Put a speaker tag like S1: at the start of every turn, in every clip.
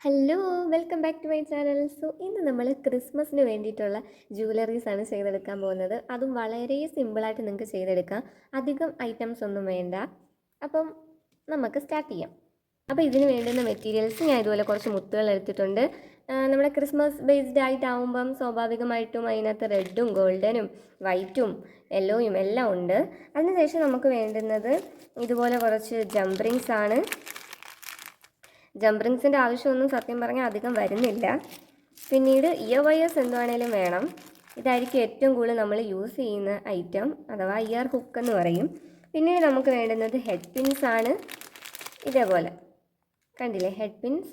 S1: Hello welcome back to my channel. ഇന്ന് നമ്മൾ ക്രിസ്മസിന് വേണ്ടിയിട്ടുള്ള ജ്വല്ലറീസ് ആണ് ചെയ്തെടുക്കാൻ പോകുന്നത്. അതും വളരെ സിമ്പിളായിട്ട് നിങ്ങൾക്ക് ചെയ്തെടുക്കാം. അധികം ഐറ്റംസ് ഒന്നും വേണ്ട. അപ്പം നമുക്ക് സ്റ്റാർട്ട് ചെയ്യാം. അപ്പോൾ ഇതിന് വേണ്ടുന്ന മെറ്റീരിയൽസ് ഞാൻ ഇതുപോലെ കുറച്ച് മുത്തുകൾ എടുത്തിട്ടുണ്ട്. നമ്മുടെ ക്രിസ്മസ് ബേസ്ഡ് ആയിട്ടാവുമ്പം സ്വാഭാവികമായിട്ടും അതിനകത്ത് റെഡും ഗോൾഡനും വൈറ്റും യെല്ലോയും എല്ലാം ഉണ്ട്. അതിനുശേഷം നമുക്ക് വേണ്ടുന്നത് ഇതുപോലെ കുറച്ച് ജംപ് റിങ്സ് ആണ്. ജംപ് റിങ്സിൻ്റെ ആവശ്യമൊന്നും സത്യം പറഞ്ഞാൽ അധികം വരുന്നില്ല. പിന്നീട് ഇയർ വയേഴ്സ് എന്താണേലും വേണം. ഇതായിരിക്കും ഏറ്റവും കൂടുതൽ നമ്മൾ യൂസ് ചെയ്യുന്ന ഐറ്റം, അഥവാ ഇയർ ഹുക്ക് എന്ന് പറയും. പിന്നീട് നമുക്ക് വേണ്ടുന്നത് ഹെഡ് പിൻസ് ആണ്. ഇതേപോലെ കണ്ടില്ലേ, ഹെഡ് പിൻസ്.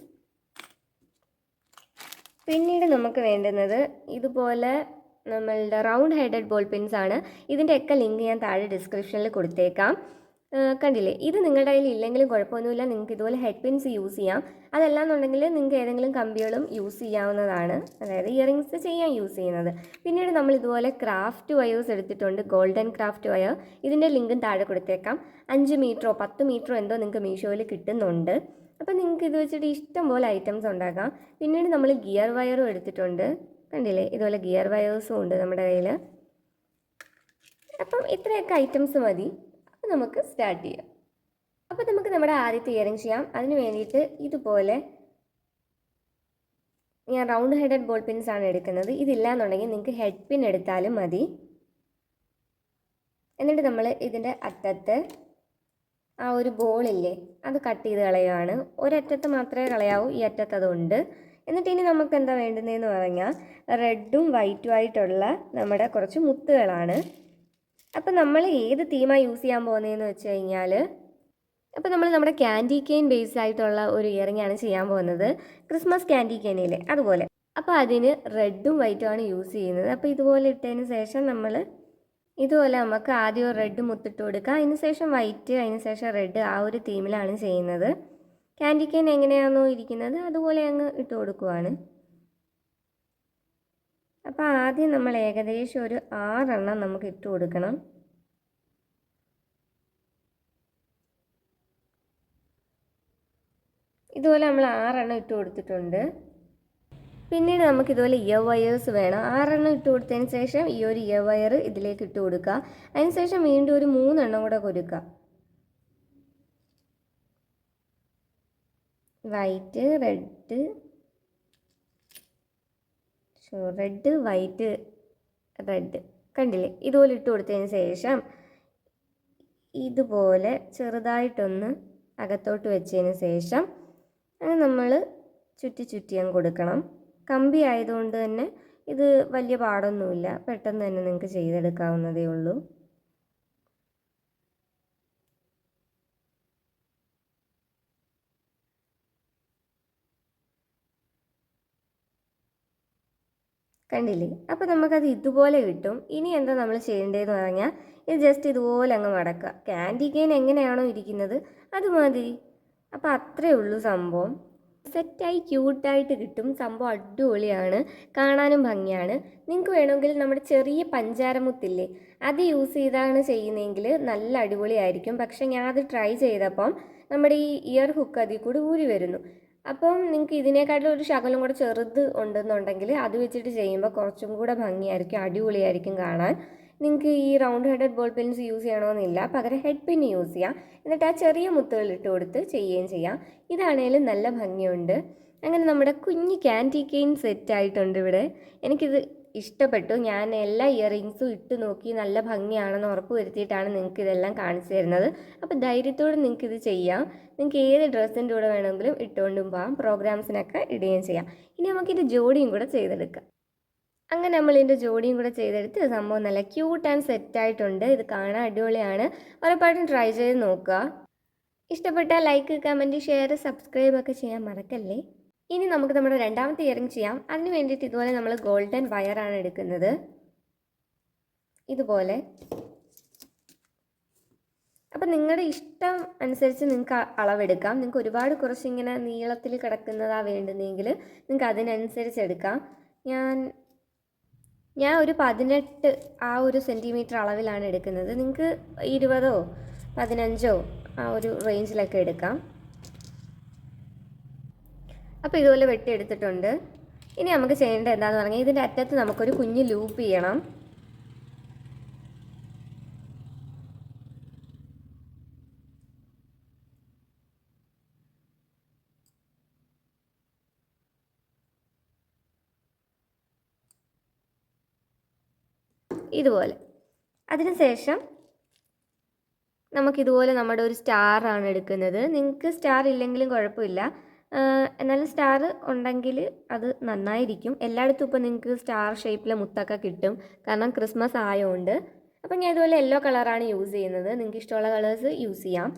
S1: പിന്നീട് നമുക്ക് വേണ്ടുന്നത് ഇതുപോലെ നമ്മളുടെ റൗണ്ട് ഹെഡഡ് ബോൾ പിൻസ് ആണ്. ഇതിൻ്റെയൊക്കെ ലിങ്ക് ഞാൻ താഴെ ഡിസ്ക്രിപ്ഷനിൽ കൊടുത്തേക്കാം. കണ്ടില്ലേ, ഇത് നിങ്ങളുടെ കയ്യിൽ ഇല്ലെങ്കിലും കുഴപ്പമൊന്നുമില്ല, നിങ്ങൾക്ക് ഇതുപോലെ ഹെഡ് പിൻസ് യൂസ് ചെയ്യാം. അതല്ലാന്നുണ്ടെങ്കിൽ നിങ്ങൾക്ക് ഏതെങ്കിലും കമ്പികളും യൂസ് ചെയ്യാവുന്നതാണ്, അതായത് ഇയറിങ്സ് ചെയ്യാൻ യൂസ് ചെയ്യുന്നത്. പിന്നീട് നമ്മൾ ഇതുപോലെ ക്രാഫ്റ്റ് വയേഴ്സ് എടുത്തിട്ടുണ്ട്, ഗോൾഡൻ ക്രാഫ്റ്റ് വയർ. ഇതിൻ്റെ ലിങ്കും താഴെ കൊടുത്തേക്കാം. 5 മീറ്ററോ 10 മീറ്ററോ എന്തോ നിങ്ങൾക്ക് മീഷോയിൽ കിട്ടുന്നുണ്ട്. അപ്പം നിങ്ങൾക്ക് ഇത് വെച്ചിട്ട് ഇഷ്ടം പോലെ ഐറ്റംസ് ഉണ്ടാക്കാം. പിന്നീട് നമ്മൾ ഗിയർ വയറും എടുത്തിട്ടുണ്ട്, കണ്ടില്ലേ, ഇതുപോലെ ഗിയർ വയേഴ്സും ഉണ്ട് നമ്മുടെ കയ്യിൽ. അപ്പം ഇത്രയൊക്കെ ഐറ്റംസ് മതി. അപ്പോൾ നമുക്ക് സ്റ്റാർട്ട് ചെയ്യാം. അപ്പോൾ നമുക്ക് നമ്മുടെ ആദ്യത്തെ ഇയറിംഗ് ചെയ്യാം. അതിന് വേണ്ടിയിട്ട് ഇതുപോലെ ഞാൻ റൗണ്ട് ഹെഡഡ് ബോൾ പിൻസ് ആണ് എടുക്കുന്നത്. ഇതില്ല എന്നുണ്ടെങ്കിൽ നിങ്ങൾക്ക് ഹെഡ് പിൻ എടുത്താലും മതി. എന്നിട്ട് നമ്മൾ ഇതിൻ്റെ അറ്റത്ത് ആ ഒരു ബോളില്ലേ, അത് കട്ട് ചെയ്ത് കളയുകയാണ്. ഒരറ്റത്ത് മാത്രമേ കളയാവൂ, ഈ അറ്റത്ത് അതുണ്ട്. എന്നിട്ട് ഇനി നമുക്ക് എന്താ വേണ്ടുന്നതെന്ന് പറഞ്ഞാൽ റെഡും വൈറ്റും ആയിട്ടുള്ള നമ്മുടെ കുറച്ച് മുത്തുകളാണ്. അപ്പം നമ്മൾ ഏത് തീമാണ് യൂസ് ചെയ്യാൻ പോകുന്നതെന്ന് വെച്ച് കഴിഞ്ഞാൽ, അപ്പോൾ നമ്മൾ നമ്മുടെ ക്യാൻഡി കെയിൻ ബേസ് ആയിട്ടുള്ള ഒരു ഇയറിംഗ് ആണ് ചെയ്യാൻ പോകുന്നത്, ക്രിസ്മസ് ക്യാൻഡി കെയിനിലെ അതുപോലെ. അപ്പോൾ അതിന് റെഡും വൈറ്റും ആണ് യൂസ് ചെയ്യുന്നത്. അപ്പോൾ ഇതുപോലെ ഇട്ടതിന് ശേഷം നമ്മൾ ഇതുപോലെ നമുക്ക് ആദ്യം റെഡ് മുത്തിട്ട് കൊടുക്കുക, അതിന് ശേഷം വൈറ്റ്, അതിന് ശേഷം റെഡ്, ആ ഒരു തീമിലാണ് ചെയ്യുന്നത്. ക്യാൻഡി കെയിൻ എങ്ങനെയാണോ ഇരിക്കുന്നത് അതുപോലെ അങ്ങ് ഇട്ട് കൊടുക്കുവാണ്. അപ്പോൾ ആദ്യം നമ്മൾ ഏകദേശം ഒരു 6 എണ്ണം നമുക്ക് ഇട്ട് കൊടുക്കണം. ഇതുപോലെ നമ്മൾ 6 എണ്ണം ഇട്ട് കൊടുത്തിട്ടുണ്ട്. പിന്നീട് നമുക്ക് ഇതുപോലെ ഇയർ വയേഴ്സ് വേണം. 6 എണ്ണം ഇട്ട് കൊടുത്തതിന് ശേഷം ഈ ഒരു ഇയർ വയർ ഇതിലേക്ക് ഇട്ട് കൊടുക്കുക. അതിന് ശേഷം വീണ്ടും ഒരു 3 എണ്ണം കൂടെ കൊടുക്കുക. വൈറ്റ് റെഡ് വൈറ്റ് റെഡ്, കണ്ടില്ലേ, ഇതുപോലെ ഇട്ട് കൊടുത്തതിന് ശേഷം ഇതുപോലെ ചെറുതായിട്ടൊന്ന് അകത്തോട്ട് വെച്ചതിന് ശേഷം അത് നമ്മൾ ചുറ്റിയും കൊടുക്കണം. കമ്പി ആയതുകൊണ്ട് തന്നെ ഇത് വലിയ പാടൊന്നുമില്ല, പെട്ടെന്ന് തന്നെ നിങ്ങൾക്ക് ചെയ്തെടുക്കാവുന്നതേ ഉള്ളൂ. കണ്ടില്ലേ, അപ്പോൾ നമുക്കത് ഇതുപോലെ കിട്ടും. ഇനി എന്താ നമ്മൾ ചെയ്യേണ്ടതെന്ന് പറഞ്ഞാൽ ഇത് ജസ്റ്റ് ഇതുപോലെ അങ്ങ് മടക്കുക. ക്യാൻഡി കെയിൻ എങ്ങനെയാണോ ഇരിക്കുന്നത് അതുമാതിരി. അപ്പോൾ അത്രയേ ഉള്ളൂ സംഭവം. സെറ്റായി ക്യൂട്ടായിട്ട് കിട്ടും. സംഭവം അടിപൊളിയാണ്, കാണാനും ഭംഗിയാണ്. നിങ്ങൾക്ക് വേണമെങ്കിൽ നമ്മുടെ ചെറിയ പഞ്ചാരമുത്തില്ലേ, അത് യൂസ് ചെയ്താണ് ചെയ്യുന്നതെങ്കിൽ നല്ല അടിപൊളിയായിരിക്കും. പക്ഷെ ഞാൻ അത് ട്രൈ ചെയ്തപ്പം നമ്മുടെ ഈ ഇയർ ഹുക്ക് അതിൽ കൂടി ഊരി വരുന്നു. അപ്പം നിങ്ങൾക്ക് ഇതിനേക്കാട്ടിലും ഒരു ശകലം കൂടെ ചെറുത് ഉണ്ടെന്നുണ്ടെങ്കിൽ അത് വെച്ചിട്ട് ചെയ്യുമ്പോൾ കുറച്ചും കൂടെ ഭംഗിയായിരിക്കും, അടിപൊളിയായിരിക്കും കാണാൻ. നിങ്ങൾക്ക് ഈ round headed ball pens use ചെയ്യണമെന്നില്ല, പകരം ഹെഡ് പിൻ യൂസ് ചെയ്യാം. എന്നിട്ട് ആ ചെറിയ മുത്തുകൾ ഇട്ട് കൊടുത്ത് ചെയ്യുകയും ചെയ്യാം. ഇതാണേലും നല്ല ഭംഗിയുണ്ട്. അങ്ങനെ നമ്മുടെ കുഞ്ഞ് ക്യാൻഡി കെയിൻ സെറ്റായിട്ടുണ്ട് ഇവിടെ. എനിക്കിത് ഇഷ്ടപ്പെട്ടു. ഞാൻ എല്ലാ ഇയറിങ്സും ഇട്ട് നോക്കി നല്ല ഭംഗിയാണെന്ന് ഉറപ്പ് വരുത്തിയിട്ടാണ് നിങ്ങൾക്ക് ഇതെല്ലാം കാണിച്ചു തരുന്നത്. അപ്പോൾ ധൈര്യത്തോടെ നിങ്ങൾക്കിത് ചെയ്യാം. നിങ്ങൾക്ക് ഏത് ഡ്രസ്സിൻ്റെ കൂടെ വേണമെങ്കിലും ഇട്ടുകൊണ്ടും പോകാം, പ്രോഗ്രാംസിനൊക്കെ ഇടുകയും ചെയ്യാം. ഇനി നമുക്കിതിൻ്റെ ജോഡിയും കൂടെ ചെയ്തെടുക്കാം. അങ്ങനെ നമ്മൾ ഇതിൻ്റെ ജോഡിയും കൂടെ ചെയ്തെടുത്ത് സംഭവം നല്ല ക്യൂട്ട് ആൻഡ് സെറ്റായിട്ടുണ്ട്. ഇത് കാണാൻ അടിപൊളിയാണ്. ഉറപ്പായിട്ടും ട്രൈ ചെയ്ത് നോക്കുക. ഇഷ്ടപ്പെട്ടാൽ ലൈക്ക്, കമൻറ്റ്, ഷെയർ, സബ്സ്ക്രൈബ് ഒക്കെ ചെയ്യാൻ മറക്കല്ലേ. ഇനി നമുക്ക് നമ്മുടെ രണ്ടാമത്തെ ഇയറിംഗ് ചെയ്യാം. അതിന് വേണ്ടിയിട്ട് ഇതുപോലെ നമ്മൾ ഗോൾഡൻ വയറാണ് എടുക്കുന്നത്. ഇതുപോലെ. അപ്പം നിങ്ങളുടെ ഇഷ്ടം അനുസരിച്ച് നിങ്ങൾക്ക് അളവെടുക്കാം. നിങ്ങൾക്ക് ഒരുപാട് കുറച്ചിങ്ങനെ നീളത്തിൽ കിടക്കുന്നതാണ് വേണ്ടുന്നതെങ്കിൽ നിങ്ങൾക്ക് അതിനനുസരിച്ച് എടുക്കാം. ഞാൻ ഒരു 18 ആ ഒരു സെൻറ്റിമീറ്റർ അളവിലാണ് എടുക്കുന്നത്. നിങ്ങൾക്ക് 20ഓ 15ഓ ആ ഒരു റേഞ്ചിലൊക്കെ എടുക്കാം. അപ്പോൾ ഇതുപോലെ വെട്ടിയെടുത്തിട്ടുണ്ട്. ഇനി നമുക്ക് ചെയ്യേണ്ടത് എന്താണെന്ന് പറഞ്ഞാൽ ഇതിൻ്റെ അറ്റത്ത് നമുക്കൊരു കുഞ്ഞ് ലൂപ്പ് ചെയ്യണം. ഇതുപോലെ. അതിനുശേഷം നമുക്കിതുപോലെ നമ്മുടെ ഒരു സ്റ്റാറാണ് എടുക്കുന്നത്. നിങ്ങൾക്ക് സ്റ്റാർ ഇല്ലെങ്കിലും കുഴപ്പമില്ല, എന്നാലും സ്റ്റാർ ഉണ്ടെങ്കിൽ അത് നന്നായിരിക്കും. എല്ലായിടത്തും ഇപ്പോൾ നിങ്ങൾക്ക് സ്റ്റാർ ഷേപ്പിലെ മുത്തൊക്കെ കിട്ടും, കാരണം ക്രിസ്മസ് ആയതുകൊണ്ട്. അപ്പം ഞാൻ ഇതുപോലെ യെല്ലോ കളറാണ് യൂസ് ചെയ്യുന്നത്. നിങ്ങൾക്ക് ഇഷ്ടമുള്ള കളേഴ്സ് യൂസ് ചെയ്യാം.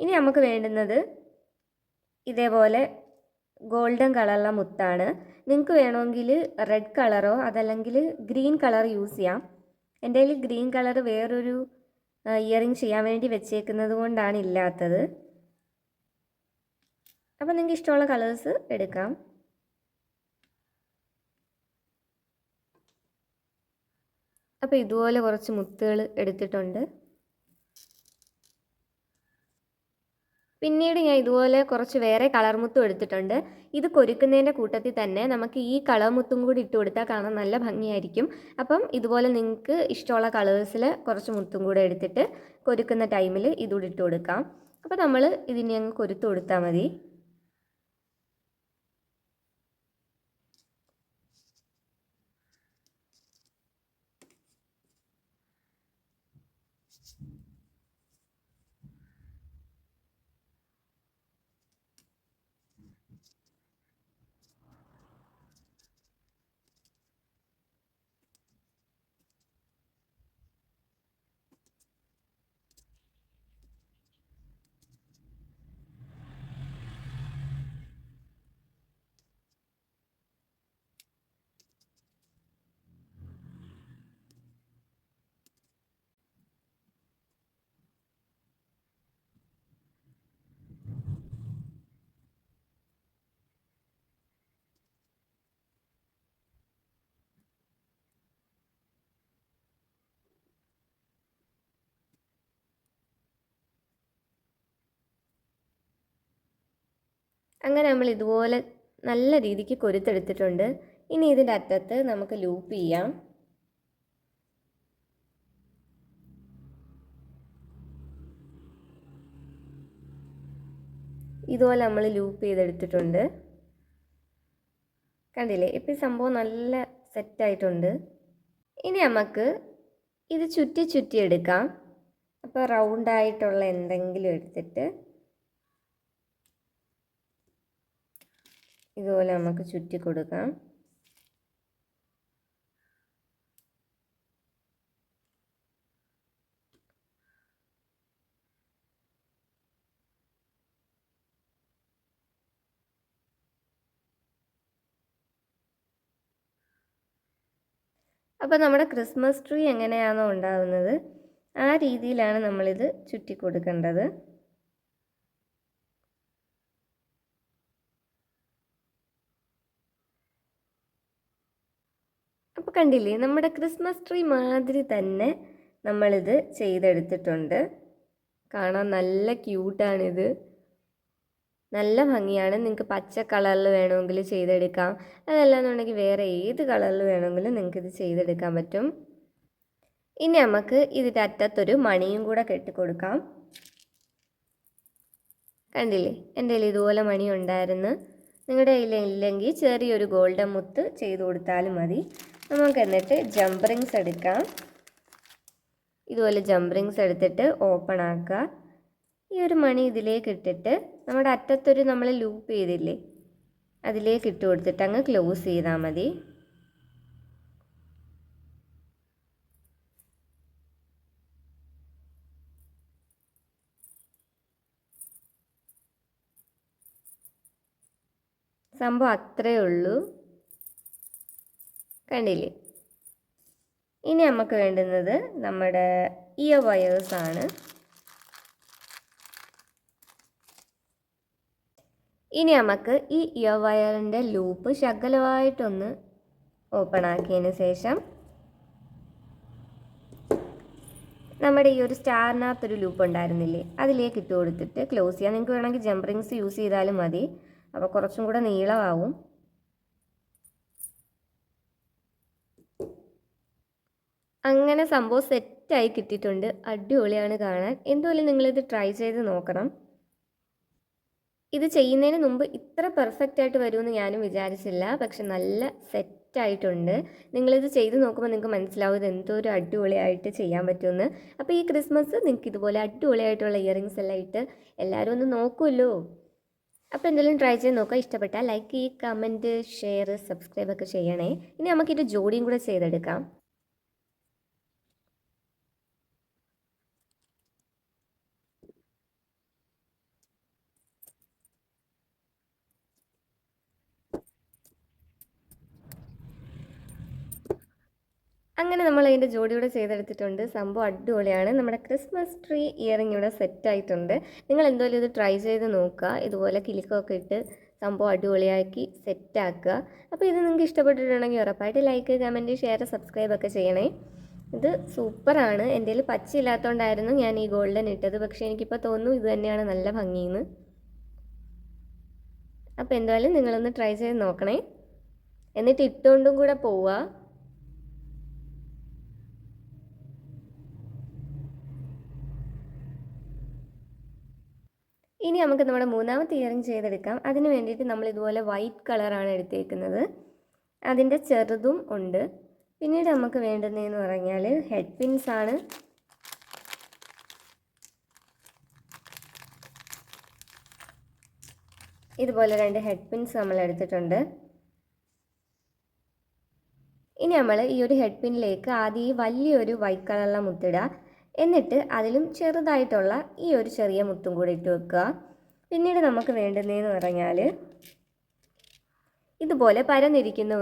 S1: ഇനി നമുക്ക് വേണ്ടുന്നത് ഇതേപോലെ ഗോൾഡൻ കളറുള്ള മുത്താണ്. നിങ്ങൾക്ക് വേണമെങ്കിൽ റെഡ് കളറോ അതല്ലെങ്കിൽ ഗ്രീൻ കളർ യൂസ് ചെയ്യാം. എൻ്റെ കയ്യിൽ ഗ്രീൻ കളർ വേറൊരു ഇയറിംഗ് ചെയ്യാൻ വേണ്ടി വെച്ചേക്കുന്നത് കൊണ്ടാണ് ഇല്ലാത്തത്. അപ്പോൾ നിങ്ങൾക്ക് ഇഷ്ടമുള്ള കളേഴ്സ് എടുക്കാം. അപ്പോൾ ഇതുപോലെ കുറച്ച് മുത്തുകൾ എടുത്തിട്ടുണ്ട്. പിന്നീട് ഞാൻ ഇതുപോലെ കുറച്ച് വേറെ കളർ മുത്തും എടുത്തിട്ടുണ്ട്. ഇത് കൊരുക്കുന്നതിൻ്റെ കൂട്ടത്തിൽ തന്നെ നമുക്ക് ഈ കളർ മുത്തും കൂടി ഇട്ട് കൊടുത്താൽ കാണാൻ നല്ല ഭംഗിയായിരിക്കും. അപ്പം ഇതുപോലെ നിങ്ങൾക്ക് ഇഷ്ടമുള്ള കളേഴ്സിൽ കുറച്ച് മുത്തും കൂടെ എടുത്തിട്ട് കൊരുക്കുന്ന ടൈമിൽ ഇതുകൂടി ഇട്ട് കൊടുക്കാം. അപ്പോൾ നമ്മൾ ഇതിനെ അങ്ങ് കൊരുത്ത് കൊടുത്താൽ മതി. അങ്ങനെ നമ്മൾ ഇതുപോലെ നല്ല രീതിക്ക് കൊരുത്തെടുത്തിട്ടുണ്ട്. ഇനി ഇതിൻ്റെ അറ്റത്ത് നമുക്ക് ലൂപ്പ് ചെയ്യാം. ഇതുപോലെ നമ്മൾ ലൂപ്പ് ചെയ്തെടുത്തിട്ടുണ്ട്. കണ്ടില്ലേ, ഇപ്പം ഈ സംഭവം നല്ല സെറ്റായിട്ടുണ്ട്. ഇനി നമുക്ക് ഇത് ചുറ്റി ചുറ്റി എടുക്കാം. അപ്പോൾ റൗണ്ടായിട്ടുള്ള എന്തെങ്കിലും എടുത്തിട്ട് ഇതുപോലെ നമുക്ക് ചുറ്റി കൊടുക്കാം. അപ്പോൾ നമ്മുടെ ക്രിസ്മസ് ട്രീ എങ്ങനെയാണോ ഉണ്ടാകുന്നത് ആ രീതിയിലാണ് നമ്മളിത് ചുറ്റി കൊടുക്കേണ്ടത്. അപ്പോൾ കണ്ടില്ലേ, നമ്മുടെ ക്രിസ്മസ് ട്രീ മാതിരി തന്നെ നമ്മളിത് ചെയ്തെടുത്തിട്ടുണ്ട്. കാണാൻ നല്ല ക്യൂട്ടാണിത്, നല്ല ഭംഗിയാണ്. നിങ്ങൾക്ക് പച്ച കളറിൽ വേണമെങ്കിൽ ചെയ്തെടുക്കാം, അതല്ലാന്നുണ്ടെങ്കിൽ വേറെ ഏത് കളറിൽ വേണമെങ്കിലും നിങ്ങൾക്കിത് ചെയ്തെടുക്കാൻ പറ്റും. ഇനി നമുക്ക് ഇതിൻ്റെ അറ്റത്തൊരു മണിയും കൂടെ കെട്ടിക്കൊടുക്കാം. കണ്ടില്ലേ, എൻ്റെ കയ്യിൽ ഇതുപോലെ മണി ഉണ്ടായിരുന്നു. നിങ്ങളുടെ കയ്യിൽ ഇല്ലെങ്കിൽ ചെറിയൊരു ഗോൾഡൻ മുത്ത് ചെയ്ത് കൊടുത്താലും മതി. നമുക്ക് എന്നിട്ട് ജംപ് റിങ്സ് എടുക്കാം. ഇതുപോലെ ജംപ് റിങ്സ് എടുത്തിട്ട് ഓപ്പൺ ആക്കുക. ഈ ഒരു മണി ഇതിലേക്ക് ഇട്ടിട്ട് നമ്മുടെ അറ്റത്തൊരു നമ്മൾ ലൂപ്പ് ചെയ്തില്ലേ അതിലേക്ക് ഇട്ട് കൊടുത്തിട്ട് അങ്ങ് ക്ലോസ് ചെയ്താൽ മതി. സംഭവം അത്രയേ ഉള്ളൂ. കണ്ടില്ലേ, ഇനി നമുക്ക് വേണ്ടുന്നത് നമ്മുടെ ഇയർ വയേഴ്സാണ്. ഇനി നമുക്ക് ഈ ഇയർ വയറിൻ്റെ ലൂപ്പ് ശകലമായിട്ടൊന്ന് ഓപ്പൺ ആക്കിയതിന് ശേഷം നമ്മുടെ ഈ ഒരു സ്റ്റാറിനകത്തൊരു ലൂപ്പ് ഉണ്ടായിരുന്നില്ലേ അതിലേക്ക് ഇട്ട് കൊടുത്തിട്ട് ക്ലോസ് ചെയ്യാം. നിങ്ങൾക്ക് വേണമെങ്കിൽ ജംപ് റിങ്സ് യൂസ് ചെയ്താലും മതി. അപ്പോൾ കുറച്ചും കൂടെ നീളമാവും. അങ്ങനെ സംഭവം സെറ്റായി കിട്ടിയിട്ടുണ്ട്. അടിപൊളിയാണ് കാണാൻ. എന്തുപോലെ നിങ്ങളിത് ട്രൈ ചെയ്ത് നോക്കണം. ഇത് ചെയ്യുന്നതിന് മുമ്പ് ഇത്ര പെർഫെക്റ്റ് ആയിട്ട് വരുമെന്ന് ഞാനും വിചാരിച്ചില്ല. പക്ഷെ നല്ല സെറ്റായിട്ടുണ്ട്. നിങ്ങളിത് ചെയ്ത് നോക്കുമ്പോൾ നിങ്ങൾക്ക് മനസ്സിലാവും ഇത് എന്തോ ഒരു അടിപൊളിയായിട്ട് ചെയ്യാൻ പറ്റുമെന്ന്. അപ്പോൾ ഈ ക്രിസ്മസ് നിങ്ങൾക്ക് ഇതുപോലെ അടിപൊളിയായിട്ടുള്ള ഇയറിങ്സ് എല്ലാം ഇട്ട് എല്ലാവരും ഒന്ന് നോക്കുമല്ലോ. അപ്പോൾ എന്തെങ്കിലും ട്രൈ ചെയ്ത് നോക്കുക. ഇഷ്ടപ്പെട്ടാൽ ലൈക്ക് ചെയ്യുക, കമൻറ്റ്, ഷെയർ, സബ്സ്ക്രൈബ് ഒക്കെ ചെയ്യണേ. ഇനി നമുക്കിത് ജോഡിയും കൂടെ ചെയ്തെടുക്കാം. അങ്ങനെ നമ്മൾ അതിൻ്റെ ജോഡിയൂടെ ചെയ്തെടുത്തിട്ടുണ്ട്. സംഭവം അടിപൊളിയാണ്. നമ്മുടെ ക്രിസ്മസ് ട്രീ ഇയറിംഗ് ഇവിടെ സെറ്റായിട്ടുണ്ട്. നിങ്ങൾ എന്തായാലും ഇത് ട്രൈ ചെയ്ത് നോക്കുക. ഇതുപോലെ കിലുക്കമൊക്കെ ഇട്ട് സംഭവം അടിപൊളിയാക്കി സെറ്റാക്കുക. അപ്പോൾ ഇത് നിങ്ങൾക്ക് ഇഷ്ടപ്പെട്ടിട്ടുണ്ടെങ്കിൽ ഉറപ്പായിട്ട് ലൈക്ക്, കമൻറ്റ്, ഷെയർ, സബ്സ്ക്രൈബ് ഒക്കെ ചെയ്യണേ. ഇത് സൂപ്പറാണ്. എൻ്റെ കയ്യിൽ പച്ച ഇല്ലാത്തതുകൊണ്ടായിരുന്നു ഞാൻ ഈ ഗോൾഡൻ ഇട്ടത്. പക്ഷേ എനിക്കിപ്പോൾ തോന്നുന്നു ഇത് തന്നെയാണ് നല്ല ഭംഗിയെന്ന്. അപ്പോൾ എന്തായാലും നിങ്ങളൊന്ന് ട്രൈ ചെയ്ത് നോക്കണേ. എന്നിട്ട് ഇട്ടുകൊണ്ടും കൂടെ പോവുക. ഇനി നമുക്ക് നമ്മുടെ മൂന്നാമത്തെ ഇയറിംഗ് ചെയ്തെടുക്കാം. അതിന് വേണ്ടിയിട്ട് നമ്മൾ ഇതുപോലെ വൈറ്റ് കളറാണ് എടുത്തേക്കുന്നത്. അതിൻ്റെ ചെറുതും ഉണ്ട്. പിന്നീട് നമുക്ക് വേണ്ടുന്നതെന്ന് പറഞ്ഞാൽ ഹെഡ് പിൻസ് ആണ്. ഇതുപോലെ 2 ഹെഡ് പിൻസ് നമ്മൾ എടുത്തിട്ടുണ്ട്. ഇനി നമ്മൾ ഈ ഒരു ഹെഡ് പിന്നിലേക്ക് ആദ്യം ഈ വലിയൊരു വൈറ്റ് കളറുള്ള മുത്തിടുക. എന്നിട്ട് അതിലും ചെറുതായിട്ടുള്ള ഈ ഒരു ചെറിയ മുത്തും കൂടി ഇട്ട് വെക്കുക. പിന്നീട് നമുക്ക് വേണ്ടുന്നതെന്ന് പറഞ്ഞാൽ ഇതുപോലെ പരന്നിരിക്കുന്ന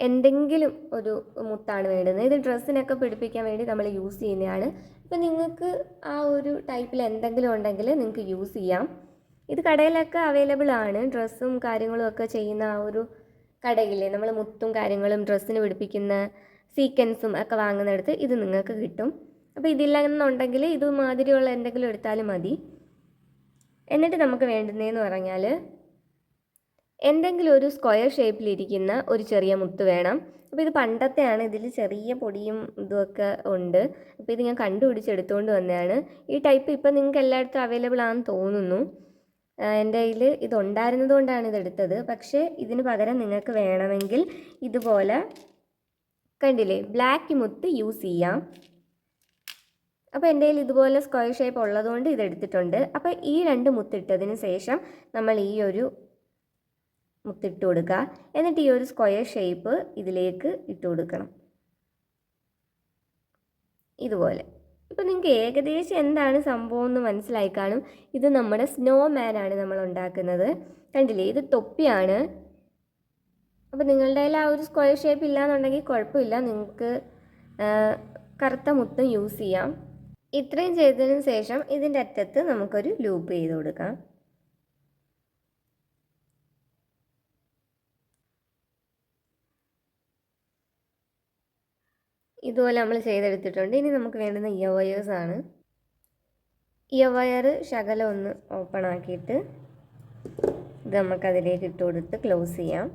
S1: എന്തെങ്കിലും ഒരു മുത്താണ് വേണ്ടുന്നത്. ഇത് ഡ്രസ്സിനൊക്കെ പിടിപ്പിക്കാൻ വേണ്ടി നമ്മൾ യൂസ് ചെയ്യുന്നതാണ്. അപ്പോൾ നിങ്ങൾക്ക് ആ ഒരു ടൈപ്പിൽ എന്തെങ്കിലും ഉണ്ടെങ്കിൽ നിങ്ങൾക്ക് യൂസ് ചെയ്യാം. ഇത് കടയിലൊക്കെ അവൈലബിൾ ആണ്. ഡ്രസ്സും കാര്യങ്ങളും ഒക്കെ ചെയ്യുന്ന ആ ഒരു കടയില്ലേ, നമ്മൾ മുത്തും കാര്യങ്ങളും ഡ്രസ്സിന് പിടിപ്പിക്കുന്ന സീക്വൻസും ഒക്കെ വാങ്ങുന്നിടത്ത് ഇത് നിങ്ങൾക്ക് കിട്ടും. അപ്പോൾ ഇതില്ലെന്നുണ്ടെങ്കിൽ ഇതുമാതിരിയുള്ള എന്തെങ്കിലും എടുത്താലും മതി. എന്നിട്ട് നമുക്ക് വേണ്ടുന്നതെന്ന് പറഞ്ഞാൽ എന്തെങ്കിലും ഒരു സ്ക്വയർ ഷേപ്പിലിരിക്കുന്ന ഒരു ചെറിയ മുത്ത് വേണം. അപ്പോൾ ഇത് പണ്ടത്തെയാണ്. ഇതിൽ ചെറിയ പൊടിയും ഇതുമൊക്കെ ഉണ്ട്. അപ്പോൾ ഇത് ഞാൻ കണ്ടുപിടിച്ചെടുത്തുകൊണ്ട് വന്നതാണ്. ഈ ടൈപ്പ് ഇപ്പോൾ നിങ്ങൾക്ക് എല്ലായിടത്തും അവൈലബിൾ ആണെന്ന് തോന്നുന്നു. എൻ്റെ കയ്യിൽ ഇതുണ്ടായിരുന്നത് കൊണ്ടാണ് ഇതെടുത്തത്. പക്ഷേ ഇതിന് പകരം നിങ്ങൾക്ക് വേണമെങ്കിൽ ഇതുപോലെ കണ്ടില്ലേ ബ്ലാക്ക് മുത്ത് യൂസ് ചെയ്യാം. അപ്പോൾ എൻ്റെ കയ്യിൽ ഇതുപോലെ സ്ക്വയർ ഷേപ്പ് ഉള്ളതുകൊണ്ട് ഇതെടുത്തിട്ടുണ്ട്. അപ്പോൾ ഈ 2 മുത്തിട്ടതിന് ശേഷം നമ്മൾ ഈ ഒരു മുത്തിട്ട് കൊടുക്കുക. എന്നിട്ട് ഈ ഒരു സ്ക്വയർ ഷേപ്പ് ഇതിലേക്ക് ഇട്ട് കൊടുക്കണം ഇതുപോലെ. ഇപ്പോൾ നിങ്ങൾക്ക് ഏകദേശം എന്താണ് സംഭവം എന്ന് മനസ്സിലായി കാണും. ഇത് നമ്മുടെ സ്നോമാനാണ് നമ്മൾ ഉണ്ടാക്കുന്നത്. കണ്ടില്ലേ, ഇത് തൊപ്പിയാണ്. അപ്പോൾ നിങ്ങളുടെ കയ്യിൽ ആ ഒരു സ്ക്വയർ ഷേപ്പ് ഇല്ലയെന്നുണ്ടെങ്കിൽ കുഴപ്പമില്ല, നിങ്ങൾക്ക് കറുത്ത മുത്തും യൂസ് ചെയ്യാം. ഇത്രയും ചെയ്തതിന് ശേഷം ഇതിൻ്റെ അറ്റത്ത് നമുക്കൊരു ലൂപ്പ് ചെയ്ത് കൊടുക്കാം. ഇതുപോലെ നമ്മൾ ചെയ്തെടുത്തിട്ടുണ്ട്. ഇനി നമുക്ക് വേണ്ടുന്ന ഇയർ വയേഴ്സാണ്. ഇയർ വയർ ശകലം ഒന്ന് ഓപ്പൺ ആക്കിയിട്ട് ഇത് നമുക്കതിലേക്ക് ഇട്ട് കൊടുത്ത് ക്ലോസ് ചെയ്യാം.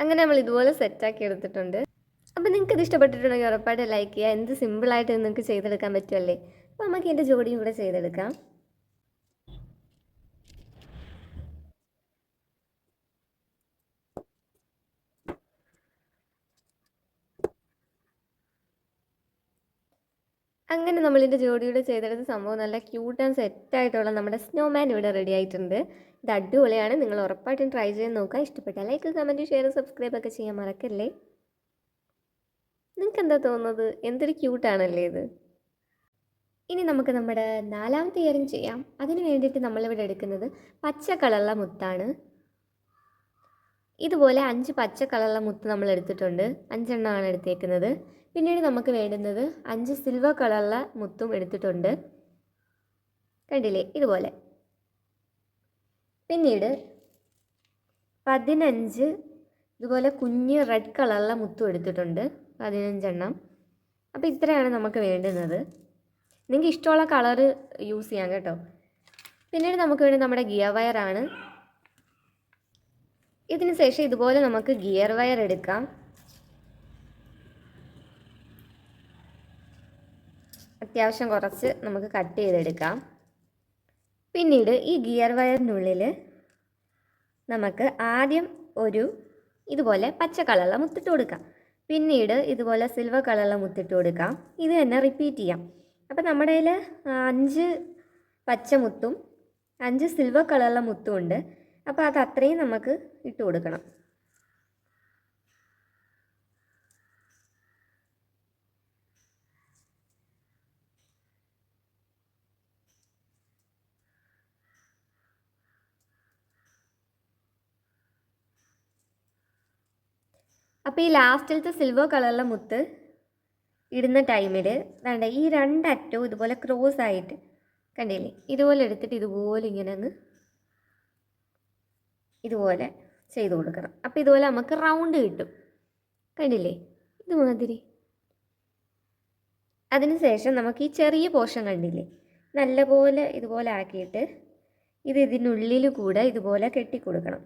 S1: അങ്ങനെ നമ്മൾ ഇതുപോലെ സെറ്റാക്കി എടുത്തിട്ടുണ്ട്. അപ്പോൾ നിങ്ങൾക്ക് ഇത് ഇഷ്ടപ്പെട്ടിട്ടുണ്ടെങ്കിൽ ഉറപ്പായിട്ട് ലൈക്ക് ചെയ്യുക. എന്ത് സിമ്പിളായിട്ട് നിങ്ങൾക്ക് ചെയ്തെടുക്കാൻ പറ്റുമല്ലേ. അപ്പോൾ നമുക്ക് എൻ്റെ ജോഡിയും കൂടെ ചെയ്തെടുക്കാം. അങ്ങനെ നമ്മളിൻ്റെ ജോഡിയുടെ ചെയ്തെടുത്ത സംഭവം നല്ല ക്യൂട്ട് ആൻഡ് സെറ്റായിട്ടുള്ള നമ്മുടെ സ്നോമാൻ ഇവിടെ റെഡി ആയിട്ടുണ്ട്. ഇത് അടിപൊളിയാണ്. നിങ്ങൾ ഉറപ്പായിട്ടും ട്രൈ ചെയ്ത് നോക്കുക. ഇഷ്ടപ്പെട്ടാൽ ലൈക്ക്, കമൻറ്റ്, ഷെയർ, സബ്സ്ക്രൈബ് ഒക്കെ ചെയ്യാൻ മറക്കല്ലേ. നിങ്ങൾക്ക് എന്താ തോന്നുന്നത്? എന്തൊരു ക്യൂട്ടാണല്ലേ ഇത്. ഇനി നമുക്ക് നമ്മുടെ 4ാമത്തെ ഇയറിംഗ് ചെയ്യാം. അതിന് വേണ്ടിയിട്ട് നമ്മളിവിടെ എടുക്കുന്നത് പച്ച കളറുള്ള മുത്താണ്. ഇതുപോലെ 5 പച്ച കളറുള്ള മുത്ത് നമ്മൾ എടുത്തിട്ടുണ്ട്. 5 എണ്ണമാണ് എടുത്തേക്കുന്നത്. പിന്നീട് നമുക്ക് വേണ്ടുന്നത് 5 സിൽവർ കളറുള്ള മുത്തും എടുത്തിട്ടുണ്ട്. കണ്ടില്ലേ ഇതുപോലെ. പിന്നീട് 15 ഇതുപോലെ കുഞ്ഞ് റെഡ് കളറുള്ള മുത്തും എടുത്തിട്ടുണ്ട്. 15 എണ്ണം. അപ്പോൾ ഇത്രയാണ് നമുക്ക് വേണ്ടുന്നത്. നിങ്ങൾക്ക് ഇഷ്ടമുള്ള കളറ് യൂസ് ചെയ്യാം കേട്ടോ. പിന്നീട് നമുക്ക് വേണ്ടി നമ്മുടെ ഗിയർ വയറാണ്. ഇതിന് ശേഷം ഇതുപോലെ നമുക്ക് ഗിയർ വയർ എടുക്കാം. അത്യാവശ്യം കുറച്ച് നമുക്ക് കട്ട് ചെയ്തെടുക്കാം. പിന്നീട് ഈ ഗിയർ വയറിനുള്ളിൽ നമുക്ക് ആദ്യം ഒരു ഇതുപോലെ പച്ച കളറുള്ള മുത്തിട്ട് കൊടുക്കാം. പിന്നീട് ഇതുപോലെ സിൽവർ കളറുള്ള മുത്തിട്ട് കൊടുക്കാം. ഇത് തന്നെ റിപ്പീറ്റ് ചെയ്യാം. അപ്പോൾ നമ്മുടെ കയ്യിൽ 5 പച്ച മുത്തും 5 സിൽവർ കളറുള്ള മുത്തും ഉണ്ട്. അപ്പോൾ അത് അത്രയും നമുക്ക് ഇട്ട് കൊടുക്കണം. അപ്പോൾ ഈ ലാസ്റ്റിലത്തെ സിൽവർ കളറുള്ള മുത്ത് ഇടുന്ന ടൈമിൽ വേണ്ട ഈ 2 അറ്റവും ഇതുപോലെ ക്രോസ് ആയിട്ട് കണ്ടില്ലേ, ഇതുപോലെ എടുത്തിട്ട് ഇതുപോലെ ഇങ്ങനെ അങ്ങ് ഇതുപോലെ ചെയ്ത് കൊടുക്കണം. അപ്പോൾ ഇതുപോലെ നമുക്ക് റൗണ്ട് കിട്ടും. കണ്ടില്ലേ, ഇതുമാതിരി. അതിനുശേഷം നമുക്ക് ഈ ചെറിയ പോർഷൻ കണ്ടില്ലേ, നല്ലപോലെ ഇതുപോലെ ആക്കിയിട്ട് ഇതിനുള്ളിൽ കൂടെ ഇതുപോലെ കെട്ടിക്കൊടുക്കണം.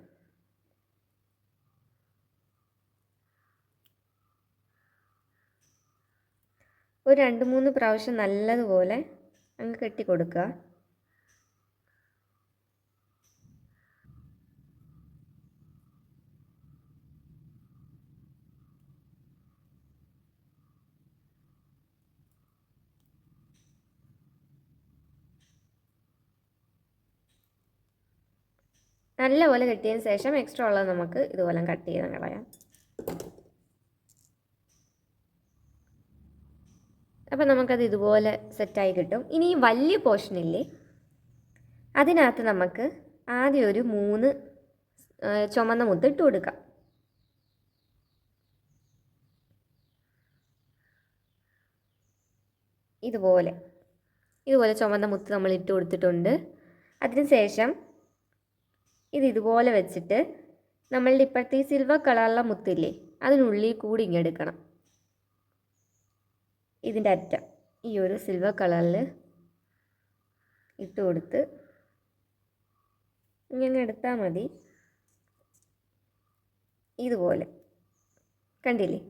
S1: ഒരു 2-3 പ്രാവശ്യം നല്ലതുപോലെ അങ്ങ് കെട്ടിക്കൊടുക്കുക. നല്ലപോലെ കെട്ടിയതിന് ശേഷം എക്സ്ട്രാ ഉള്ളത് നമുക്ക് ഇതുപോലെ കട്ട് ചെയ്ത് കളയാം. അപ്പോൾ നമുക്കത് ഇതുപോലെ സെറ്റായി കിട്ടും. ഇനി ഈ വലിയ പോർഷനില്ലേ, അതിനകത്ത് നമുക്ക് ആദ്യം ഒരു 3 ചുമന്ന മുത്ത് ഇട്ട് കൊടുക്കാം. ഇതുപോലെ ചുമന്ന മുത്ത് നമ്മൾ ഇട്ട് കൊടുത്തിട്ടുണ്ട്. അതിനുശേഷം ഇതുപോലെ വെച്ചിട്ട് നമ്മളുടെ ഇപ്പോഴത്തെ ഈ സിൽവർ കളറുള്ള മുത്തില്ലേ, അതിനുള്ളിൽ കൂടി ഇങ്ങെടുക്കണം. ഇതിൻ്റെ അറ്റം ഈ ഒരു സിൽവർ കളറിൽ ഇട്ട് കൊടുത്ത് ഇങ്ങനെ എടുത്താൽ മതി. ഇതുപോലെ കണ്ടില്ലേ,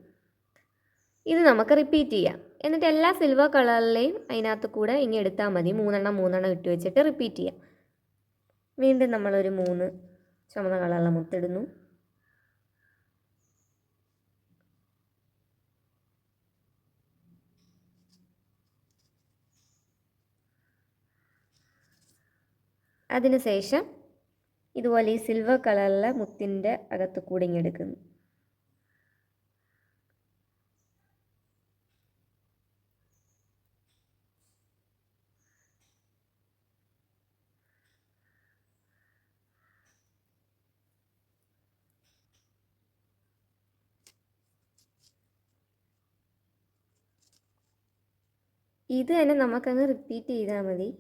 S1: ഇത് നമുക്ക് റിപ്പീറ്റ് ചെയ്യാം. എന്നിട്ട് എല്ലാ സിൽവർ കളറിലെയും അതിനകത്ത് കൂടെ ഇങ്ങനെ എടുത്താൽ മതി. 3 ഇട്ട് വെച്ചിട്ട് റിപ്പീറ്റ് ചെയ്യാം. വീണ്ടും നമ്മളൊരു 3 ചുമന്ന കളറുള്ള മുത്തിടുന്നു. അതിനുശേഷം ഇതുപോലെ ഈ സിൽവർ കളറിലെ മുത്തിൻ്റെ അകത്ത് കൂടി ഇങ്ങനെ എടുക്കുന്നു. ഇത് തന്നെ നമുക്കങ്ങ് റിപ്പീറ്റ് ചെയ്താൽ മതി.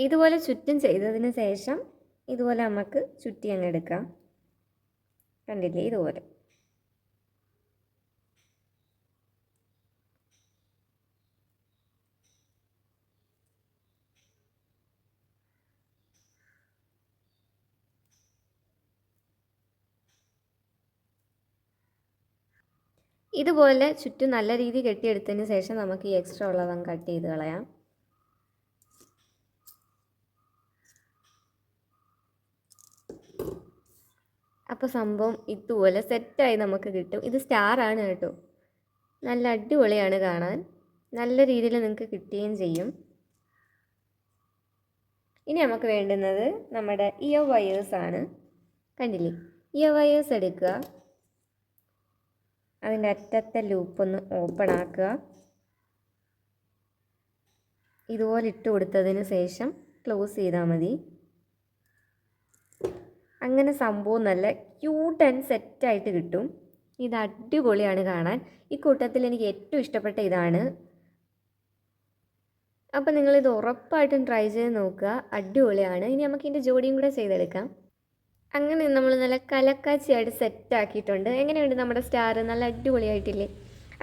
S1: ഇതുപോലെ ചുറ്റും ചെയ്തതിന് ശേഷം ഇതുപോലെ നമുക്ക് ചുറ്റി അങ്ങ് എടുക്കാം. കണ്ടില്ലേ, ഇതുപോലെ. ഇതുപോലെ ചുറ്റും നല്ല രീതിയിൽ കെട്ടിയെടുത്തതിന് ശേഷം നമുക്ക് ഈ എക്സ്ട്രാ ഉള്ളതങ്ങ് കട്ട് ചെയ്ത് കളയാം. അപ്പോൾ സംഭവം ഇതുപോലെ സെറ്റായി നമുക്ക് കിട്ടും. ഇത് സ്റ്റാറാണ് കേട്ടോ. നല്ല അടിപൊളിയാണ് കാണാൻ. നല്ല രീതിയിൽ നിങ്ങൾക്ക് കിട്ടുകയും ചെയ്യും. ഇനി നമുക്ക് വേണ്ടുന്നത് നമ്മുടെ ഇയർ വയേഴ്സ് ആണ്. കണ്ടില്ലേ, ഇയർ വയേഴ്സ് എടുക്കുക. അതിൻ്റെ അറ്റത്തെ ലൂപ്പൊന്ന് ഓപ്പൺ ആക്കുക. ഇതുപോലെ ഇട്ട് കൊടുത്തതിന് ശേഷം ക്ലോസ് ചെയ്താൽ മതി. അങ്ങനെ സംഭവം നല്ല ക്യൂട്ട് ആൻഡ് സെറ്റായിട്ട് കിട്ടും. ഇത് അടിപൊളിയാണ് കാണാൻ. ഈ കൂട്ടത്തിൽ എനിക്ക് ഏറ്റവും ഇഷ്ടപ്പെട്ട ഇതാണ്. അപ്പോൾ നിങ്ങളിത് ഉറപ്പായിട്ടും ട്രൈ ചെയ്ത് നോക്കുക. അടിപൊളിയാണ്. ഇനി നമുക്ക് ഇതിൻ്റെ ജോഡിയും കൂടെ ചെയ്തെടുക്കാം. അങ്ങനെ നമ്മൾ നല്ല കലക്കാച്ചിയായിട്ട് സെറ്റാക്കിയിട്ടുണ്ട്. എങ്ങനെയുണ്ട് നമ്മുടെ സ്റ്റാർ? നല്ല അടിപൊളിയായിട്ടില്ലേ?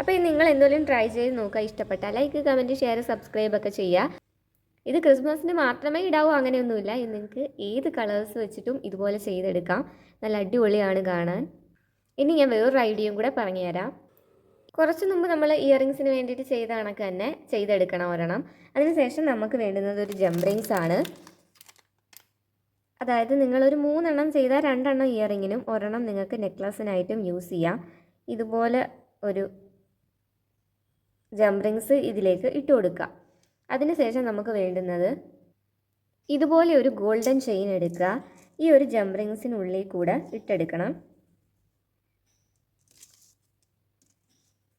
S1: അപ്പോൾ നിങ്ങൾ എന്തെങ്കിലും ട്രൈ ചെയ്ത് നോക്കുക. ഇഷ്ടപ്പെട്ടാൽ ലൈക്ക്, കമൻറ്റ്, ഷെയർ, സബ്സ്ക്രൈബ് ഒക്കെ ചെയ്യുക. ഇത് ക്രിസ്മസിന് മാത്രമേ ഇടാവൂ അങ്ങനെയൊന്നുമില്ല. ഇത് നിങ്ങൾക്ക് ഏത് കളേഴ്സ് വെച്ചിട്ടും ഇതുപോലെ ചെയ്തെടുക്കാം. നല്ല അടിപൊളിയാണ് കാണാൻ. ഇനി ഞാൻ വേറൊരു ഐഡിയയും കൂടെ പറഞ്ഞുതരാം. കുറച്ച് മുമ്പ് നമ്മൾ ഇയറിങ്സിന് വേണ്ടിയിട്ട് ചെയ്ത കണക്ക് തന്നെ ചെയ്തെടുക്കണം ഒരെണ്ണം. അതിനുശേഷം നമുക്ക് വേണ്ടുന്നത് ഒരു ജംറിങ്സ് ആണ്. അതായത് നിങ്ങളൊരു 3 എണ്ണം ചെയ്താൽ 2 എണ്ണം ഇയറിങ്ങിനും ഒരെണ്ണം നിങ്ങൾക്ക് നെക്ലസിനായിട്ടും യൂസ് ചെയ്യാം. ഇതുപോലെ ഒരു ജംറിങ്സ് ഇതിലേക്ക് ഇട്ട് കൊടുക്കുക. അതിനുശേഷം നമുക്ക് വേണ്ടുന്നത് ഇതുപോലെ ഒരു ഗോൾഡൻ ചെയിൻ എടുക്കുക. ഈ ഒരു ജംറിങ്സിനുള്ളിൽ കൂടെ ഇട്ടെടുക്കണം.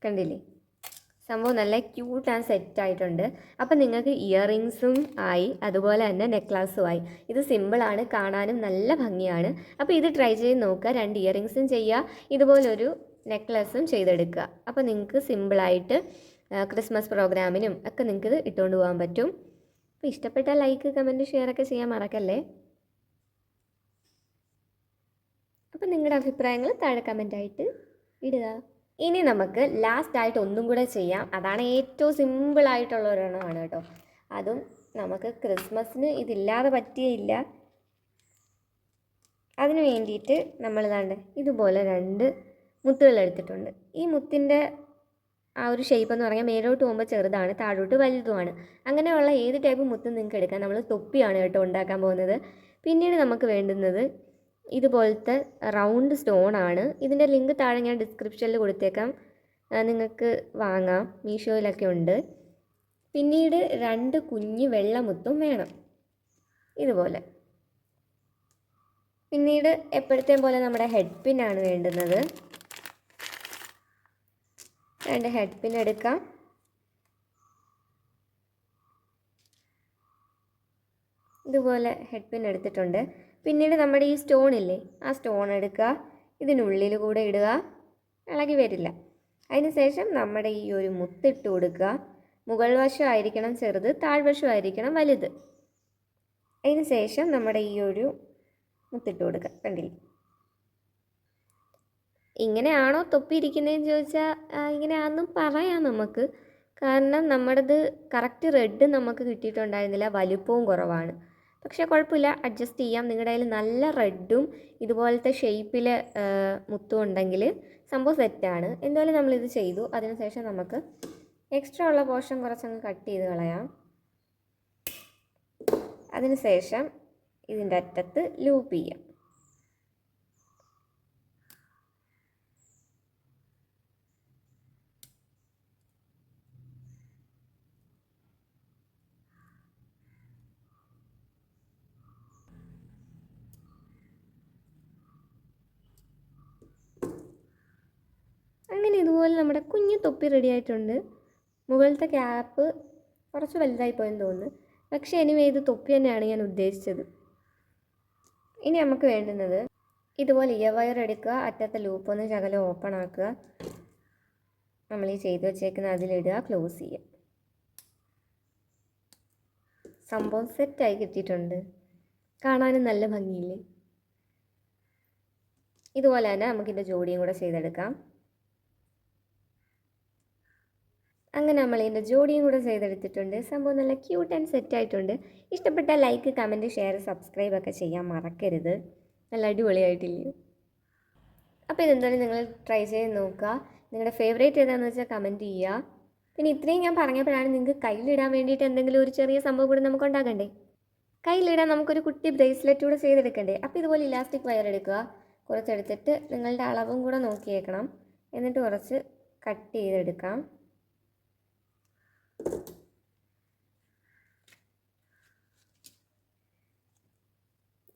S1: കണ്ടില്ലേ, സംഭവം നല്ല ക്യൂട്ട് ആൻഡ് സെറ്റായിട്ടുണ്ട്. അപ്പം നിങ്ങൾക്ക് ഇയറിങ്സും ആയി, അതുപോലെ തന്നെ നെക്ലസും ആയി. ഇത് സിമ്പിളാണ്, കാണാനും നല്ല ഭംഗിയാണ്. അപ്പോൾ ഇത് ട്രൈ ചെയ്ത് നോക്കുക. 2 ഇയറിങ്സും ചെയ്യുക, ഇതുപോലൊരു നെക്ലസും ചെയ്തെടുക്കുക. അപ്പോൾ നിങ്ങൾക്ക് സിമ്പിളായിട്ട് ക്രിസ്മസ് പ്രോഗ്രാമിനും ഒക്കെ നിങ്ങൾക്ക് ഇത് ഇട്ടുകൊണ്ട് പോകാൻ പറ്റും. അപ്പോൾ ഇഷ്ടപ്പെട്ടാൽ ലൈക്ക്, കമൻറ്റ്, ഷെയർ ഒക്കെ ചെയ്യാൻ മറക്കല്ലേ. അപ്പോൾ നിങ്ങളുടെ അഭിപ്രായങ്ങൾ താഴെ കമൻറ്റായിട്ട് ഇടുക. ഇനി നമുക്ക് ലാസ്റ്റായിട്ട് ഒന്നും കൂടെ ചെയ്യാം. അതാണ് ഏറ്റവും സിമ്പിളായിട്ടുള്ള ഒരെണ്ണമാണ് കേട്ടോ. അതും നമുക്ക് ക്രിസ്മസിന് ഇതില്ലാതെ പറ്റിയില്ല. അതിന് വേണ്ടിയിട്ട് നമ്മൾ ഇതുപോലെ 2 മുത്തുകൾ എടുത്തിട്ടുണ്ട്. ഈ മുത്തിൻ്റെ ആ ഒരു ഷേപ്പ് എന്ന് പറഞ്ഞാൽ മേലോട്ട് പോകുമ്പോൾ ചെറുതാണ്, താഴോട്ട് വലുതുമാണ്. അങ്ങനെയുള്ള ഏത് ടൈപ്പ് മുത്തും നിങ്ങൾക്ക് എടുക്കാം. നമ്മൾ തൊപ്പിയാണ് കേട്ടോ ഉണ്ടാക്കാൻ പോകുന്നത്. പിന്നീട് നമുക്ക് വേണ്ടുന്നത് ഇതുപോലത്തെ റൗണ്ട് സ്റ്റോണാണ്. ഇതിൻ്റെ ലിങ്ക് താഴെ ഞാൻ ഡിസ്ക്രിപ്ഷനിൽ കൊടുത്തേക്കാം, നിങ്ങൾക്ക് വാങ്ങാം, മീഷോയിലൊക്കെ ഉണ്ട്. പിന്നീട് 2 കുഞ്ഞ് വെള്ളമുത്തും വേണം ഇതുപോലെ. പിന്നീട് എപ്പോഴത്തെയും പോലെ നമ്മുടെ ഹെഡ് പിന്നാണ് വേണ്ടുന്നത്. 2 ഹെഡ് പിൻ എടുക്കാം. ഇതുപോലെ ഹെഡ് പിൻ എടുത്തിട്ടുണ്ട്. പിന്നീട് നമ്മുടെ ഈ സ്റ്റോണില്ലേ, ആ സ്റ്റോൺ എടുക്കുക, ഇതിനുള്ളിൽ കൂടെ ഇടുക, ഇളകി വരില്ല. അതിനുശേഷം നമ്മുടെ ഈ ഒരു മുത്തിട്ട് കൊടുക്കുക. മുകൾ വശമായിരിക്കണം ചെറുത്, താഴ്വശമായിരിക്കണം വലുത്. അതിനുശേഷം നമ്മുടെ ഈ ഒരു മുത്തിട്ട് കൊടുക്കുക. കണ്ടില്ലേ, ഇങ്ങനെയാണോ തൊപ്പി ഇരിക്കുന്നതെന്ന് ചോദിച്ചാൽ ഇങ്ങനെയാണെന്നും പറയാം നമുക്ക്. കാരണം നമ്മുടേത് കറക്റ്റ് റെഡ് നമുക്ക് കിട്ടിയിട്ടുണ്ടായിരുന്നില്ല, വലുപ്പവും കുറവാണ്. പക്ഷേ കുഴപ്പമില്ല, അഡ്ജസ്റ്റ് ചെയ്യാം. നിങ്ങളുടെ കയ്യിൽ നല്ല റെഡും ഇതുപോലത്തെ ഷേപ്പിൽ മുത്തും ഉണ്ടെങ്കിൽ സംഭവം സെറ്റാണ്. എന്തായാലും നമ്മളിത് ചെയ്തു. അതിനുശേഷം നമുക്ക് എക്സ്ട്രാ ഉള്ള പോർഷൻ കുറച്ചങ്ങ് കട്ട് ചെയ്ത് കളയാം. അതിനുശേഷം ഇതിൻ്റെ അറ്റത്ത് ലൂപ്പ് ചെയ്യാം. അങ്ങനെ ഇതുപോലെ നമ്മുടെ കുഞ്ഞു തൊപ്പി റെഡി ആയിട്ടുണ്ട്. മുകളിലത്തെ ക്യാപ്പ് കുറച്ച് വലുതായി പോയെന്ന് തോന്നുന്നു. പക്ഷേ എനിവേ ഇത് തൊപ്പി തന്നെയാണ് ഞാൻ ഉദ്ദേശിച്ചത്. ഇനി നമുക്ക് വേണ്ടുന്നത് ഇതുപോലെ ഇയർ വയർ എടുക്കുക, അറ്റത്തെ ലൂപ്പൊന്ന് ശകലം ഓപ്പൺ ആക്കുക, നമ്മൾ ഈ ചെയ്ത് വെച്ചേക്കുന്ന അതിലിടുക, ക്ലോസ് ചെയ്യുക. സംഭവം സെറ്റായി കിട്ടിയിട്ടുണ്ട്. കാണാനും നല്ല ഭംഗിയില്ലേ? ഇതുപോലെ തന്നെ നമുക്കിൻ്റെ ജോഡിയും കൂടെ ചെയ്തെടുക്കാം. അങ്ങനെ നമ്മൾ ഇതിൻ്റെ ജോഡിയും കൂടെ ചെയ്തെടുത്തിട്ടുണ്ട്. സംഭവം നല്ല ക്യൂട്ട് ആൻഡ് സെറ്റായിട്ടുണ്ട്. ഇഷ്ടപ്പെട്ടാൽ ലൈക്ക്, കമൻറ്റ്, ഷെയർ, സബ്സ്ക്രൈബ് ഒക്കെ ചെയ്യാൻ മറക്കരുത്. നല്ല അടിപൊളിയായിട്ടില്ലേ? അപ്പോൾ ഇതെന്തായാലും നിങ്ങൾ ട്രൈ ചെയ്ത് നോക്കുക. നിങ്ങളുടെ ഫേവറേറ്റ് ഏതാണെന്ന് വെച്ചാൽ കമൻറ്റ് ചെയ്യുക. പിന്നെ ഇത്രയും ഞാൻ പറഞ്ഞപ്പോഴാണ് നിങ്ങൾക്ക് കയ്യിലിടാൻ വേണ്ടിയിട്ട് എന്തെങ്കിലും ഒരു ചെറിയ സംഭവം കൂടെ നമുക്ക് ഉണ്ടാക്കണ്ടേ? കയ്യിലിടാൻ നമുക്കൊരു കുട്ടി ബ്രേസ്ലെറ്റ് കൂടെ ചെയ്തെടുക്കണ്ടേ? അപ്പോൾ ഇതുപോലെ ഇലാസ്റ്റിക് വയർ എടുക്കുക, കുറച്ചെടുത്തിട്ട് നിങ്ങളുടെ അളവും കൂടെ നോക്കിയേക്കണം. എന്നിട്ട് കുറച്ച് കട്ട് ചെയ്തെടുക്കാം.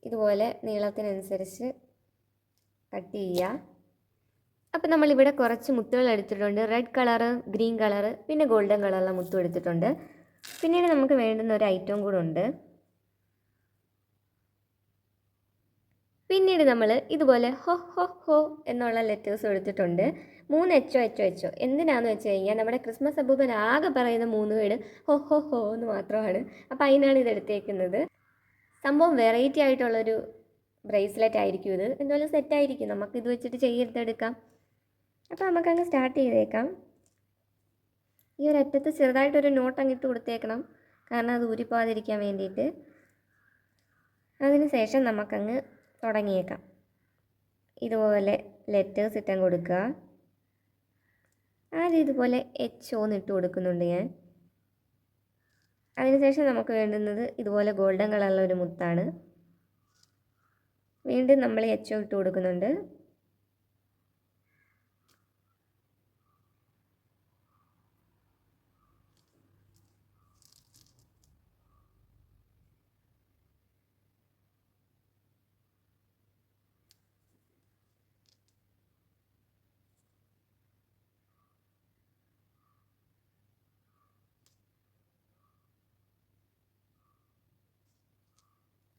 S1: ഇതുപോലെ നീളത്തിനനുസരിച്ച് കട്ട് ചെയ്യുക. അപ്പോൾ നമ്മളിവിടെ കുറച്ച് മുത്തുകൾ എടുത്തിട്ടുണ്ട്. റെഡ് കളറ്, ഗ്രീൻ കളറ്, പിന്നെ ഗോൾഡൻ കളറുള്ള മുത്തും എടുത്തിട്ടുണ്ട്. പിന്നീട് നമുക്ക് വേണ്ടുന്ന ഒരു ഐറ്റവും കൂടെ ഉണ്ട്. പിന്നീട് നമ്മൾ ഇതുപോലെ ഹോ ഹോ ഹോ എന്നുള്ള ലെറ്റേഴ്സ് എടുത്തിട്ടുണ്ട്. 3 HO. എന്തിനാന്ന് വെച്ച് കഴിഞ്ഞാൽ നമ്മുടെ ക്രിസ്മസ് അപ്പൂപ്പൻ ആകെ പറയുന്ന 3 വേർഡ് ഹോ ഹോ ഹോ എന്ന് മാത്രമാണ്. അപ്പോൾ അതിനാണ് ഇത് എടുത്തേക്കുന്നത്. സംഭവം വെറൈറ്റി ആയിട്ടുള്ളൊരു ബ്രേസ്ലെറ്റ് ആയിരിക്കും ഇത്. എന്തായാലും സെറ്റായിരിക്കും. നമുക്കിത് വെച്ചിട്ട് ചെയ്തെടുക്കാം. അപ്പോൾ നമുക്കങ്ങ് സ്റ്റാർട്ട് ചെയ്തേക്കാം. ഈ ഒരു അറ്റത്ത് ചെറുതായിട്ടൊരു നോട്ട് അങ്ങിട്ട് കൊടുത്തേക്കണം, കാരണം അത് ഊരിപ്പോകാതിരിക്കാൻ വേണ്ടിയിട്ട്. അതിന് ശേഷം നമുക്കങ്ങ് തുടങ്ങിയേക്കാം. ഇതുപോലെ ലെറ്റേഴ്സ് ഇട്ടാൻ കൊടുക്കുക. ആദ്യം ഇതുപോലെ HO എന്ന് ഇട്ട് കൊടുക്കുന്നുണ്ട് ഞാൻ. അതിനുശേഷം നമുക്ക് വേണ്ടുന്നത് ഇതുപോലെ ഗോൾഡൻ കളറുള്ള ഒരു മുത്താണ്. വീണ്ടും നമ്മൾ HO ഇട്ട് കൊടുക്കുന്നുണ്ട്.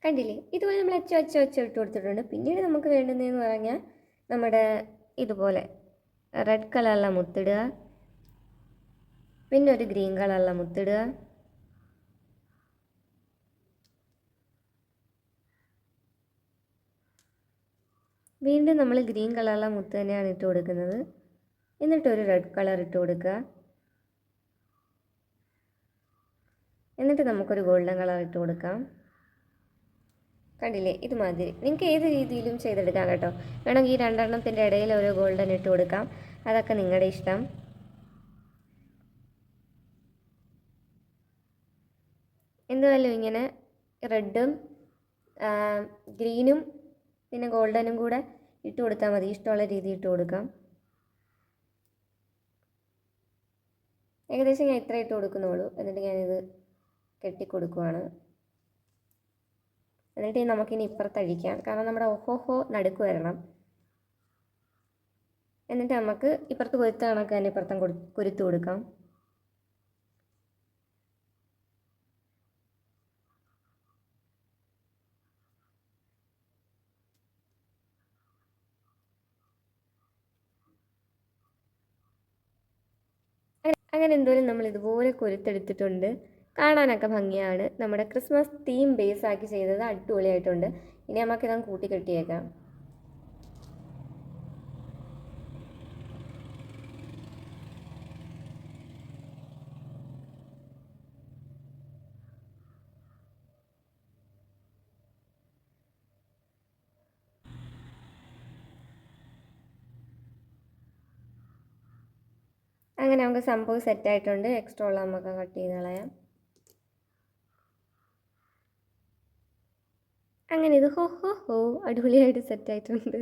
S1: കണ്ടില്ലേ, ഇതുപോലെ നമ്മൾ HO ഇട്ട് കൊടുത്തിട്ടുണ്ട്. പിന്നീട് നമുക്ക് വേണ്ടുന്നതെന്ന് പറഞ്ഞാൽ നമ്മുടെ ഇതുപോലെ റെഡ് കളറുള്ള മുത്തിടുക, പിന്നെ ഒരു ഗ്രീൻ കളറുള്ള മുത്തിടുക, വീണ്ടും നമ്മൾ ഗ്രീൻ കളറുള്ള മുത്ത് തന്നെയാണ് ഇട്ട് കൊടുക്കുന്നത്. എന്നിട്ടൊരു റെഡ് കളർ ഇട്ട് കൊടുക്കുക. എന്നിട്ട് നമുക്കൊരു ഗോൾഡൻ കളർ ഇട്ട് കൊടുക്കാം. കണ്ടില്ലേ, ഇതുമാതിരി നിങ്ങൾക്ക് ഏത് രീതിയിലും ചെയ്തെടുക്കാം കേട്ടോ. വേണമെങ്കിൽ ഈ 2 എണ്ണത്തിൻ്റെ ഇടയിൽ ഒരു ഗോൾഡൻ ഇട്ട് കൊടുക്കാം. അതൊക്കെ നിങ്ങളുടെ ഇഷ്ടം. എന്തായാലും ഇങ്ങനെ റെഡും ഗ്രീനും പിന്നെ ഗോൾഡനും കൂടെ ഇട്ട് കൊടുത്താൽ മതി. ഇഷ്ടമുള്ള രീതി ഇട്ട് കൊടുക്കാം. ഏകദേശം ഞാൻ ഇത്ര ഇട്ട് കൊടുക്കുന്നുള്ളൂ. എന്നിട്ട് ഞാനിത് കെട്ടിക്കൊടുക്കുവാണ്. എന്നിട്ട് നമുക്കിനി ഇപ്പുറത്തഴിക്കാം, കാരണം നമ്മുടെ ഓഹോഹോ നടുക്ക് വരണം. എന്നിട്ട് നമുക്ക് ഇപ്പുറത്ത് കൊരുത്ത കണക്ക് തന്നെ ഇപ്പുറത്തും കുരുത്ത് കൊടുക്കാം. അങ്ങനെ എന്തോരം നമ്മൾ ഇതുപോലെ കൊരുത്തെടുത്തിട്ടുണ്ട്. കാണാനൊക്കെ ഭംഗിയാണ്. നമ്മുടെ ക്രിസ്മസ് തീം ബേസ് ആക്കി ചെയ്തത് അടിപൊളിയായിട്ടുണ്ട്. ഇനി നമുക്കിതങ്ങ് കൂട്ടി കെട്ടിയേക്കാം. അങ്ങനെ നമുക്ക് സംഭവം സെറ്റായിട്ടുണ്ട്. എക്സ്ട്രാ ഉള്ള നമുക്ക് കട്ട് ചെയ്ത് കളയാം. അങ്ങനെ ഇത് ഹോ ഹോ ഹോ അടിപൊളിയായിട്ട് സെറ്റായിട്ടുണ്ട്.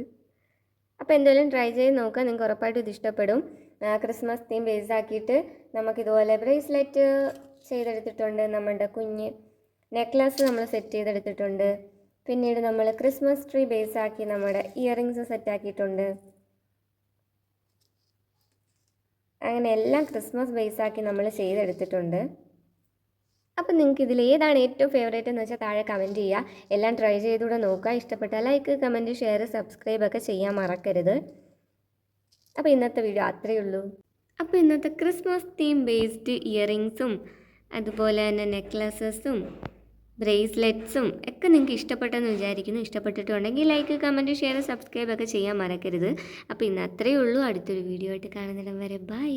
S1: അപ്പോൾ എന്തായാലും ട്രൈ ചെയ്ത് നോക്കാം. നിങ്ങൾക്ക് ഉറപ്പായിട്ടും ഇത് ഇഷ്ടപ്പെടും. ക്രിസ്മസ് തീം ബേസ് ആക്കിയിട്ട് നമുക്കിതുപോലെ ബ്രേസ്ലെറ്റ് ചെയ്തെടുത്തിട്ടുണ്ട്. നമ്മുടെ കുഞ്ഞ് നെക്ലസ് നമ്മൾ സെറ്റ് ചെയ്തെടുത്തിട്ടുണ്ട്. പിന്നീട് നമ്മൾ ക്രിസ്മസ് ട്രീ ബേസ് ആക്കി നമ്മുടെ ഇയറിങ്സ് സെറ്റാക്കിയിട്ടുണ്ട്. അങ്ങനെ എല്ലാം ക്രിസ്മസ് ബേസ് ആക്കി നമ്മൾ ചെയ്തെടുത്തിട്ടുണ്ട്. അപ്പം നിങ്ങൾക്ക് ഇതിൽ ഏതാണ് ഏറ്റവും ഫേവറേറ്റ് എന്ന് വെച്ചാൽ താഴെ കമൻറ്റ് ചെയ്യുക. എല്ലാം ട്രൈ ചെയ്തുകൂടെ നോക്കുക. ഇഷ്ടപ്പെട്ടാൽ ലൈക്ക്, കമൻറ്റ്, ഷെയർ, സബ്സ്ക്രൈബ് ഒക്കെ ചെയ്യാൻ മറക്കരുത്. അപ്പോൾ ഇന്നത്തെ വീഡിയോ അത്രയേ ഉള്ളൂ. അപ്പോൾ ഇന്നത്തെ ക്രിസ്മസ് തീം ബേസ്ഡ് ഇയറിങ്സും അതുപോലെ തന്നെ നെക്ലസസും ബ്രേസ്ലെറ്റ്സും ഒക്കെ നിങ്ങൾക്ക് ഇഷ്ടപ്പെട്ടെന്ന് വിചാരിക്കുന്നു. ഇഷ്ടപ്പെട്ടിട്ടുണ്ടെങ്കിൽ ലൈക്ക്, കമൻറ്റ്, ഷെയർ, സബ്സ്ക്രൈബ് ഒക്കെ ചെയ്യാൻ മറക്കരുത്. അപ്പോൾ ഇന്ന് അത്രയേ ഉള്ളൂ. അടുത്തൊരു വീഡിയോ ആയിട്ട് കാണുന്നിടം വരെ ബൈ.